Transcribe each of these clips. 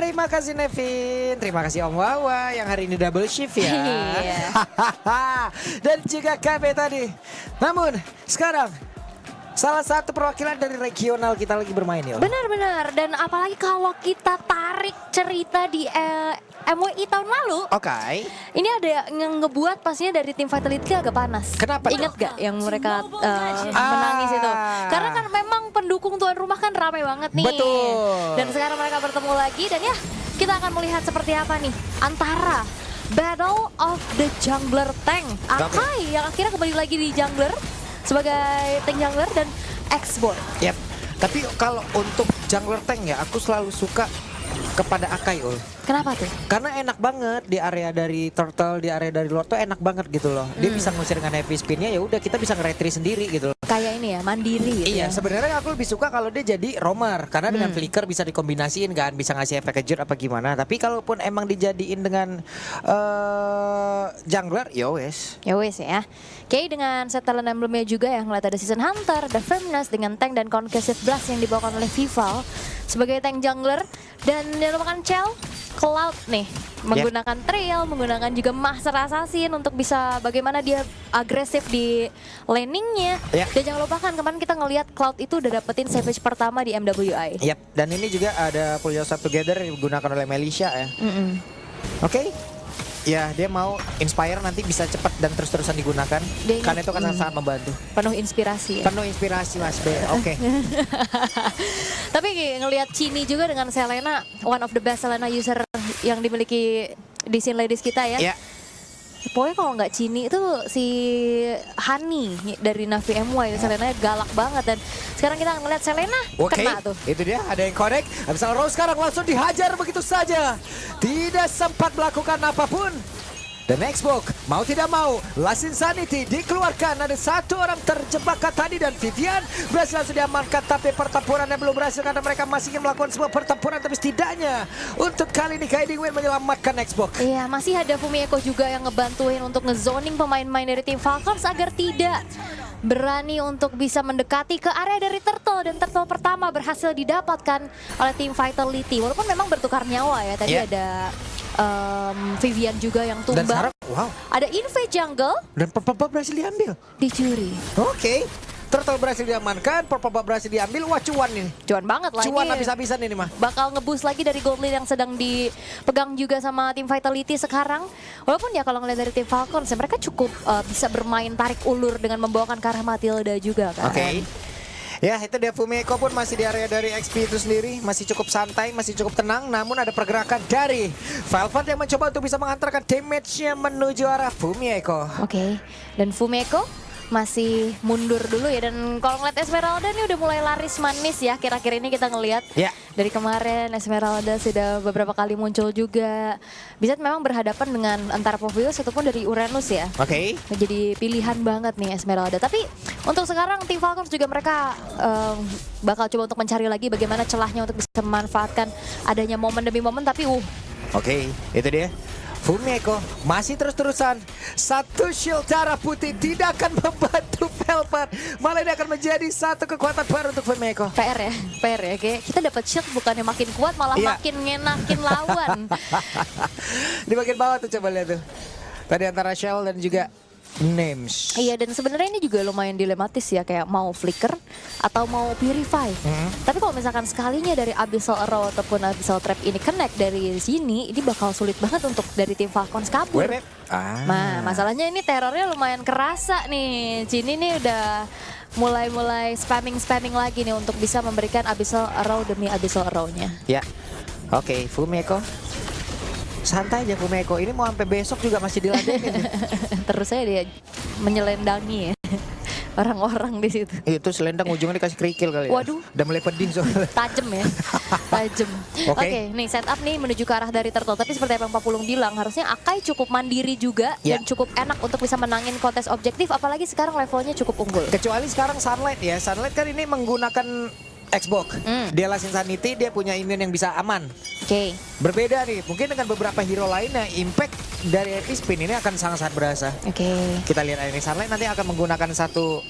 Terima kasih Nevin, terima kasih Om Wawa yang hari ini double shift ya. Iya. Dan juga KB tadi. Namun sekarang salah satu perwakilan dari regional kita lagi bermain ya. Benar-benar, dan apalagi kalau kita tarik cerita di MWI tahun lalu. Oke. Ini ada yang ngebuat pastinya dari tim Vitality agak panas. Kenapa tuh? Ingat gak yang mereka menangis itu? Karena kan memang pendukung tuan rumah kan ramai banget nih. Betul. Dan sekarang mereka bertemu lagi dan ya kita akan melihat seperti apa nih antara Battle of the Jungler Tank Akai yang akhirnya kembali lagi di jungler sebagai tank jungler dan X-Boy. Yap. Tapi kalau untuk jungler tank ya, aku selalu suka kepada Akai Ul. Kenapa tuh? Karena enak banget di area dari turtle, di area dari Lord tuh enak banget gitu loh. Dia bisa ngusir dengan heavy spinnya, ya udah kita bisa nge-retry sendiri gitu loh. Kayak ini ya, mandiri gitu Iya, ya. sebenarnya aku lebih suka kalau dia jadi roamer karena dengan flicker bisa dikombinasiin kan, bisa ngasih efek kejut apa gimana. Tapi kalaupun emang dijadiin dengan jungler, ya wes. Ya wes ya. Oke, dengan set talent emblemnya juga yang ngeliat ada Season Hunter, The Firmness dengan tank dan Concussive Blast yang dibawakan oleh Vival sebagai tank jungler. Dan yang merupakan Chell, Cloud nih menggunakan trail, menggunakan juga Master Assassin untuk bisa bagaimana dia agresif di laningnya. Dan jangan lupakan kemarin kita ngelihat Cloud itu udah dapetin Savage pertama di MWI. Yap, dan ini juga ada Pull Yourself Together yang digunakan oleh Melisha ya. Oke. Ya, dia mau inspire nanti bisa cepat dan terus-terusan digunakan. Karena itu kan sangat membantu. Penuh inspirasi ya. Penuh inspirasi Mas B. Oke. Tapi ngelihat Chini juga dengan Selena, one of the best Selena user yang dimiliki di scene ladies kita ya. Ya. Pokoknya kalau nggak Chini itu si Hani dari Navi MY, Selena galak banget. Dan sekarang kita akan ngeliat Selena kena tuh. Itu dia, ada yang connect. Abisal Rose sekarang langsung dihajar begitu saja. Tidak sempat melakukan apapun. Dan Xbox mau tidak mau Last Insanity dikeluarkan. Ada satu orang terjebak tadi dan Vivian berhasil langsung diamankan. Tapi pertempurannya belum berhasil karena mereka masih ingin melakukan sebuah pertempuran. Tapi setidaknya untuk kali ini Guiding Wind menyelamatkan Xbox. Iya, masih ada Fumieko juga yang ngebantuin untuk ngezoning pemain-pemain dari tim Falcons agar tidak berani untuk bisa mendekati ke area dari Turtle. Dan Turtle pertama berhasil didapatkan oleh tim Vitality. Walaupun memang bertukar nyawa ya. Tadi ada Vivian juga yang tumbang. Dan sekarang, wow. Ada Invade Jungle. Dan Purple berhasil diambil. Dicuri. Oke. Turtle berhasil diamankan, Purple berhasil diambil. Wah, cuan ini. Cuan banget lah Cuan ini. habis-habisan ini mah. Bakal ngeboost lagi dari gold lead yang sedang dipegang juga sama tim Vitality sekarang. Walaupun ya kalau ngeliat dari tim Falcons ya mereka cukup bisa bermain tarik ulur dengan membawakan ke arah Matilda juga kan. Oke. Ya, itu dia Fumieko pun masih di area dari XP itu sendiri. Masih cukup santai, masih cukup tenang. Namun ada pergerakan dari Velvet yang mencoba untuk bisa mengantarkan damage-nya menuju arah Fumieko. Oke. Dan Fumieko masih mundur dulu ya. Dan kalau ngeliat Esmeralda ini udah mulai laris manis ya. Kira-kira ini kita ngelihat dari kemarin Esmeralda sudah beberapa kali muncul juga. Bisa memang berhadapan dengan antara Povius ataupun dari Uranus ya. Oke. Jadi pilihan banget nih Esmeralda. Tapi untuk sekarang tim Falcons juga mereka bakal coba untuk mencari lagi bagaimana celahnya untuk bisa memanfaatkan adanya momen demi momen. Tapi Oke, itu dia. Fumieko masih terus-terusan. Satu shield darah putih tidak akan membantu Velvet. Malah ini akan menjadi satu kekuatan baru untuk Fumieko. PR ya. Kayak kita dapat shield bukannya makin kuat malah makin ngenakin lawan. Di bagian bawah tuh coba lihat tuh. Tadi antara Shell dan juga Names. Iya, dan sebenarnya ini juga lumayan dilematis ya, kayak mau flicker atau mau purify. Tapi kalau misalkan sekalinya dari Abyssal Arrow ataupun Abyssal Trap ini connect dari sini, ini bakal sulit banget untuk dari tim Falcons kabur. Nah, masalahnya ini terornya lumayan kerasa nih. Cini nih udah mulai spamming lagi nih untuk bisa memberikan Abyssal Arrow demi Abyssal Arrow-nya. Ya. Oke, Fumieko. Santai aja Fumieko, ini mau sampai besok juga masih diladenin. Terus saya dia menyelendangi ya orang-orang di situ. Itu selendang ujungnya dikasih kerikil kali ya. Waduh. Udah mulai pedih soalnya. Tajem ya. Tajem. Oke, nih setup nih menuju ke arah dari Turtle. Tapi seperti apa yang Pak Pulung bilang, harusnya Akai cukup mandiri juga dan cukup enak untuk bisa menangin kontes objektif. Apalagi sekarang levelnya cukup unggul. Kecuali sekarang Sunlight ya. Sunlight kan ini menggunakan Xbox. Dia Last Insanity, dia punya immune yang bisa aman. Oke. Berbeda nih, mungkin dengan beberapa hero lainnya, impact dari Epic Spin ini akan sangat-sangat berasa. Oke. Kita lihat ini Sunlight nanti akan menggunakan satu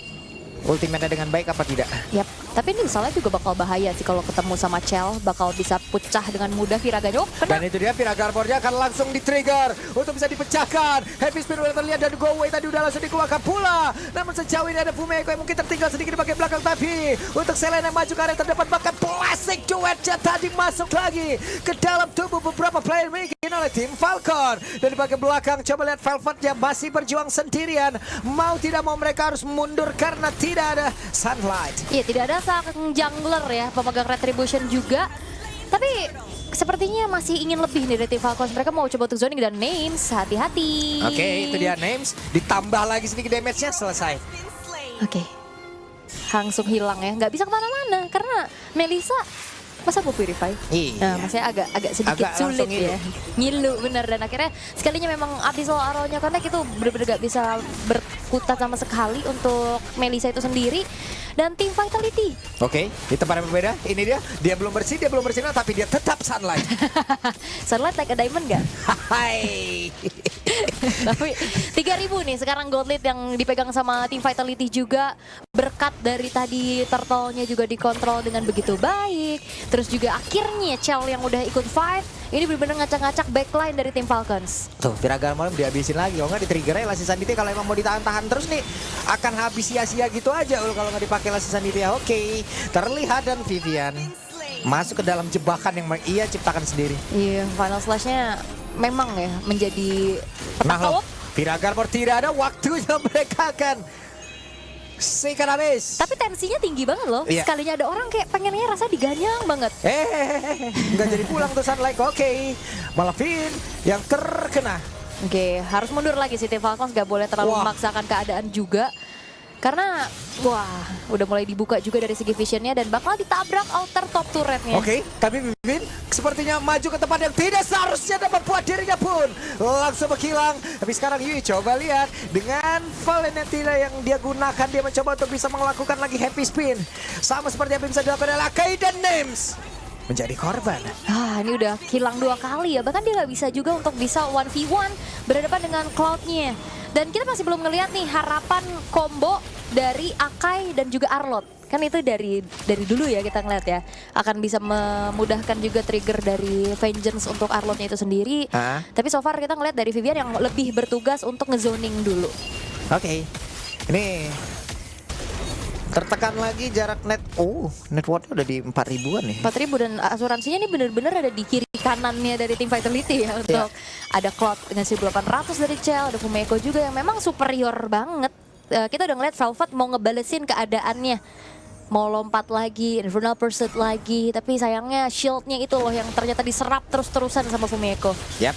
ultimate dengan baik apa tidak. Yap, tapi ini misalnya juga bakal bahaya sih kalau ketemu sama Chell, bakal bisa pecah dengan mudah Viraganya. Oh, kena. Dan itu dia Viraga Armornya akan langsung di-trigger untuk bisa dipecahkan. Heavy Spin udah terlihat dan go away tadi udah langsung dikeluarkan pula. Namun sejauh ini ada Fumeko yang mungkin tertinggal sedikit di bagian belakang, tapi untuk Selena yang maju ke area terdepan, bahkan plastik duetnya tadi masuk lagi ke dalam tubuh beberapa player mungkin oleh tim Falcon. Dan di bagian belakang coba lihat Velvet yang masih berjuang sendirian. Mau tidak mau mereka harus mundur karena tidak ada Sunlight. Iya, tidak ada sang jungler ya, pemegang Retribution juga. Tapi sepertinya masih ingin lebih nih dari tim Falcons. Mereka mau coba untuk zoning dan Names, hati-hati. Oke, itu dia Names. Ditambah lagi sedikit damage-nya, selesai. Oke. Langsung hilang ya, nggak bisa kemana-mana karena Melissa masa mau purify? Iya. Nah, maksudnya agak sedikit Agak sulit langsung ya. Ngilu bener, dan akhirnya sekalinya memang Abyssal Arrow-nya Connect itu bener-bener gak bisa berkutat sama sekali untuk Melissa itu sendiri. Dan tim Vitality. Oke, di tempat yang berbeda, ini dia belum bersih, tapi dia tetap Sunlight. Sunlight like a diamond gak? Hai. Tapi 3.000 nih sekarang gold lead yang dipegang sama tim Vitality juga. Berkat dari tadi turtle-nya juga dikontrol dengan begitu baik. Terus juga akhirnya Chell yang udah ikut fight, ini benar-benar ngacak-ngacak backline dari tim Falcons. Tuh, Viraga Armor dihabisin lagi. Kalau nggak di-trigger Lassie Sandite, kalau emang mau ditahan-tahan terus nih, akan habis sia-sia gitu aja kalau nggak dipakai Lassie Sandite. Oke, terlihat dan Vivian masuk ke dalam jebakan yang ia ciptakan sendiri. Iya, final slash-nya memang ya menjadi Nah, petaka. Viraga Armor tidak ada waktunya, mereka akan sikat habis. Tapi tensinya tinggi banget loh. Iya. Sekalinya ada orang kayak pengennya rasa diganyang banget. Nggak jadi pulang tuh Sunlight. Oke, malah Vin yang terkena. Oke, harus mundur lagi sih tim Falcons, gak boleh terlalu Wah. memaksakan keadaan juga. Karena, wah, udah mulai dibuka juga dari segi visionnya dan bakal ditabrak outer top turretnya. Oke, tapi Vin sepertinya maju ke tempat yang tidak seharusnya dan membuat dirinya pun langsung menghilang. Tapi sekarang Yui coba lihat dengan Valentina yang dia gunakan, dia mencoba untuk bisa melakukan lagi heavy spin. Sama seperti yang bisa dilakukan oleh Akai dan Names. Menjadi korban. Ah, ini udah hilang 2 kali ya. Bahkan dia nggak bisa juga untuk bisa 1v1 berhadapan dengan Cloud-nya. Dan kita masih belum ngelihat nih harapan combo dari Akai dan juga Arlott. Kan itu dari dulu ya kita ngeliat ya. Akan bisa memudahkan juga trigger dari Vengeance untuk Arlott-nya itu sendiri. Tapi so far kita ngeliat dari Vivian yang lebih bertugas untuk ngezoning dulu. Oke, ini tertekan lagi jarak net. Networknya udah di 4.000-an nih. 4.000 dan asuransinya ini bener-bener ada di kiri kanannya dari tim Vitality ya. Untuk ada Cloud dengan 1.800 dari Chell, ada Fumeko juga yang memang superior banget. Kita udah ngeliat Velvet mau ngebalesin keadaannya. Mau lompat lagi, Infernal Pursuit lagi. Tapi sayangnya shieldnya itu loh yang ternyata diserap terus-terusan sama Fumeko. Yap.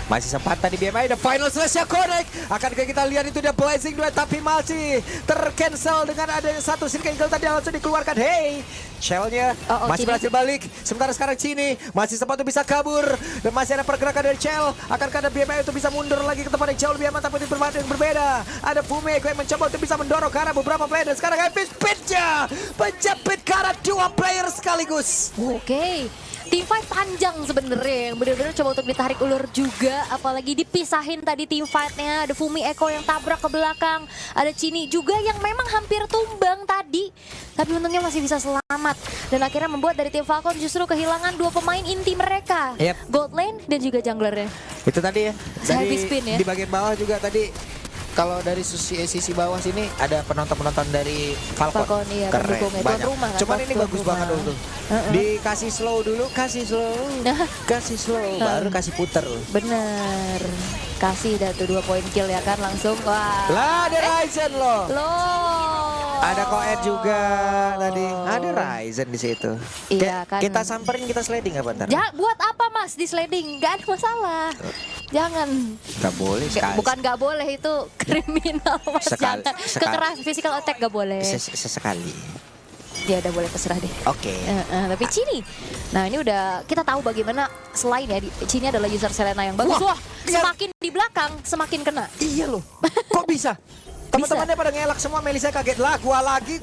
Masih sempat tadi BMI, the final slash-nya connect. Akankah kita lihat itu dia Blazing Duet, tapi masih tercancel dengan adanya satu Silk Eagle tadi langsung dikeluarkan. Hey, Chell-nya masih Cini berhasil balik. Sementara sekarang Cini masih sempat untuk bisa kabur. Dan masih ada pergerakan dari Chell. Akankah ada BMI untuk bisa mundur lagi ke tempat yang jauh lebih aman, tapi di tempat yang berbeda. Ada Fumeko yang mencoba untuk bisa mendorong ke arah beberapa player. Dan sekarang heavy speed-nya menjepit ke arah 2 player sekaligus. Oke. Team fight panjang sebenarnya yang benar-benar coba untuk ditarik ulur juga, apalagi dipisahin tadi team fightnya. Ada Fumeko yang tabrak ke belakang, ada Cini juga yang memang hampir tumbang tadi, tapi untungnya masih bisa selamat dan akhirnya membuat dari tim Falcon justru kehilangan 2 pemain inti mereka, Gold Lane dan juga junglernya. Itu tadi ya, Heavy spin ya. Di bagian bawah juga tadi. Kalau dari sisi bawah sini ada penonton-penonton dari Falcon. Iya, keren, pendukungnya, banyak. tuan rumah kan, Cuman ini bagus rumah. banget dulu. Dikasih slow dulu, kasih slow, baru kasih puter. Bener, kasih dah tuh 2 poin kill ya kan langsung. Wah. Lah ada Ryzen loh. Ada Koed juga tadi. Ada Ryzen di situ. Iya kan. Kita samperin, kita sliding apa ntar? Ya, buat apa Mas di sliding? Gak ada masalah. Jangan. Gak boleh sekali. Bukan gak boleh, itu kriminal Mas. Sekali. Jangan. Kekerasan physical attack gak boleh. Sesekali. Ya udah boleh, terserah deh. Oke. Tapi Cini, nah ini udah kita tahu bagaimana selain ya Cini adalah user Selena yang bagus. Wah, semakin di belakang semakin kena. Iya loh. Kok bisa? Teman-temannya pada ngelak semua, Melissa kaget lah, gua lagi.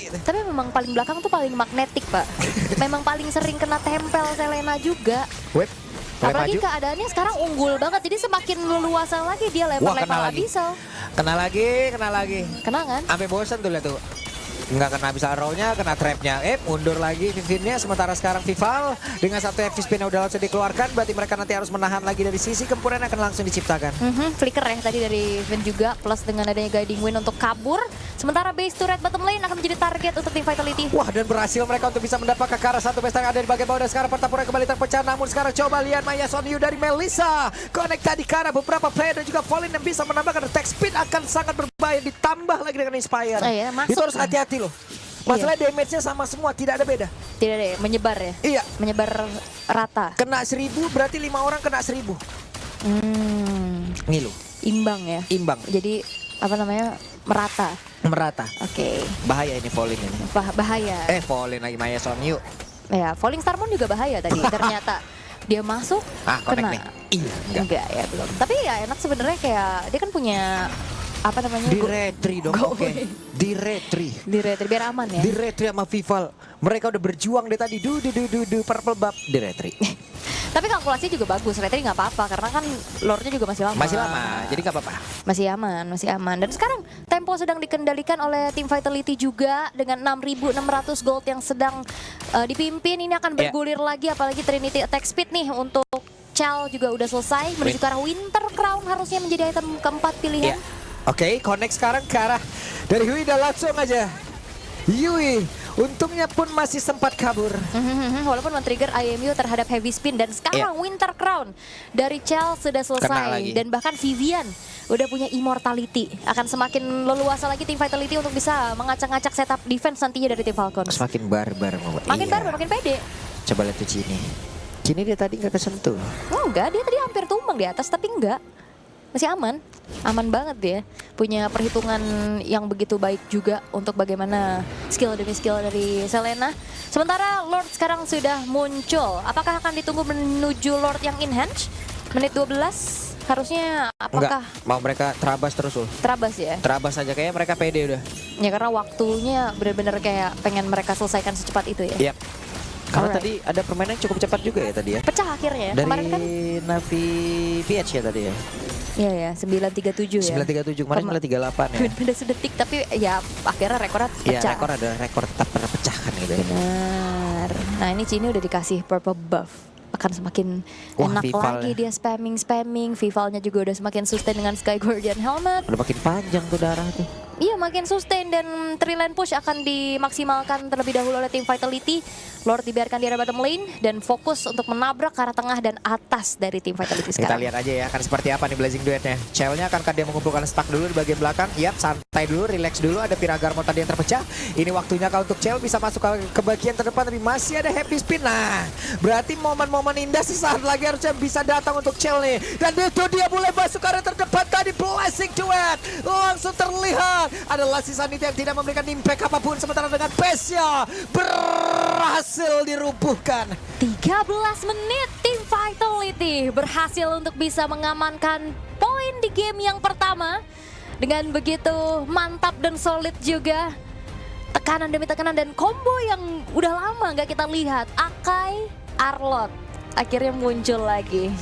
Tapi memang paling belakang tuh paling magnetik Pak. Memang paling sering kena tempel Selena juga. Apalagi keadaannya sekarang unggul banget, jadi semakin leluasa lagi dia lempar-lempar Abyssal. Kena lagi. Kena kan? Sampai bosan tuh lihat tuh. Nggak kena bisa arrow-nya, kena trap-nya. Mundur lagi Vivinnya. Sementara sekarang Vival dengan satu heavy spin yang udah langsung dikeluarkan. Berarti mereka nanti harus menahan lagi dari sisi gempuran yang akan langsung diciptakan. Flicker ya tadi dari Vin juga. Plus dengan adanya guiding wind untuk kabur. Sementara base turret bottom lane akan menjadi target untuk tim Vitality. Wah, dan berhasil mereka untuk bisa mendapatkan ke arah satu base yang ada di bagian bawah. Dan sekarang pertempuran kembali terpecah. Namun sekarang coba lihat Maya Sonyu dari Melissa. Connect tadi ke arah beberapa player dan juga Fallen yang bisa menambahkan attack speed akan sangat berbahaya. Ditambah lagi dengan Inspire. Ya, Itu harus hati-hati loh. Masalah damage-nya sama semua, tidak ada beda. Tidak ada ya, menyebar ya? Iya. Menyebar rata. Kena 1000 berarti 5 orang kena 1000. Ngilu. Imbang ya? Imbang. Jadi apa namanya, merata. Merata. Oke. Bahaya ini Fallen ini. Bahaya. Fallen lagi Maya Sonyu. Ya, Falling Star Moon juga bahaya tadi. Ternyata dia masuk, connect kena. nih. Iya, enggak ya, belum. Tapi ya enak sebenarnya, kayak dia kan punya apa namanya? Di retri dong. Oke. Di retri biar aman ya. Di retri sama Vival. Mereka udah berjuang deh tadi. Purple bab di retri. Tapi kalkulasi juga bagus, retri nggak apa-apa karena kan lore-nya juga masih lama. Masih lama, jadi nggak apa-apa. Masih aman. Dan sekarang tempo sedang dikendalikan oleh tim Vitality juga dengan 6.600 gold yang sedang dipimpin. Ini akan bergulir lagi, apalagi Trinity attack speed nih untuk Chal juga udah selesai. Menuju ke arah Winter Crown harusnya menjadi item keempat pilihan. Oke, connect sekarang ke arah dari Yui dan langsung aja. Yui untungnya pun masih sempat kabur. Walaupun men-trigger IMU terhadap heavy spin. Dan sekarang Winter Crown dari Chal sudah selesai. Dan bahkan Vivian udah punya immortality. Akan semakin leluasa lagi tim Vitality untuk bisa mengacak-ngacak setup defense nantinya dari tim Falcons. Semakin barbar. Makin barbar, makin pede. Coba lihat tuh Cini. Cini dia tadi nggak kesentuh. Enggak, dia tadi hampir tumbang di atas tapi enggak. Masih aman. Aman banget dia. Punya perhitungan yang begitu baik juga untuk bagaimana skill demi skill dari Selena. Sementara Lord sekarang sudah muncul. Apakah akan ditunggu menuju Lord yang enhance? Menit 12 harusnya apakah? Enggak, mau mereka terabas terus loh. Terabas ya? Terabas aja, kayaknya mereka pede udah. Ya karena waktunya benar-benar kayak pengen mereka selesaikan secepat itu ya? Yap. Karena tadi ada permainan cukup cepat juga ya tadi ya. Pecah akhirnya ya. Dari kemarin kan Navi PH ya tadi ya. Iya ya, 937 ya. 937, kemarin 938 ya. Beda sedetik tapi ya akhirnya rekornya pecah. Iya, rekor ada rekor tetap terpecahkan gitu ya. Benar. Nah ini Cini udah dikasih purple buff. Akan semakin enak Vival lagi dia spamming. Vivalnya juga udah semakin sustain dengan Sky Guardian Helmet. Udah makin panjang tuh darah tuh. Iya makin sustain dan Tri-lane push akan dimaksimalkan terlebih dahulu oleh tim Vitality. Lord dibiarkan di area bottom lane dan fokus untuk menabrak ke arah tengah dan atas dari tim Vitality Kita sekarang. lihat aja ya akan seperti apa nih Blazing Duetnya. Chell-nya akankah dia mengumpulkan stack dulu di bagian belakang? Yap, santai dulu, relax dulu. Ada Piragarmo tadi yang terpecah. Ini waktunya kalau untuk Chell bisa masuk ke bagian terdepan tapi masih ada happy spin. Nah, berarti momen-momen indah sesaat lagi harusnya bisa datang untuk Chell nih. Dan itu dia mulai masuk ke arah terdepan tadi. Blazing Duet langsung terlihat. Ada Lassie Sanity yang tidak memberikan impact apapun. Sementara dengan pace-nya berhasil dirubuhkan. 13 menit tim Vitality berhasil untuk bisa mengamankan poin di game yang pertama. Dengan begitu mantap dan solid juga. Tekanan demi tekanan dan combo yang udah lama nggak kita lihat. Akai, Arlott akhirnya muncul lagi.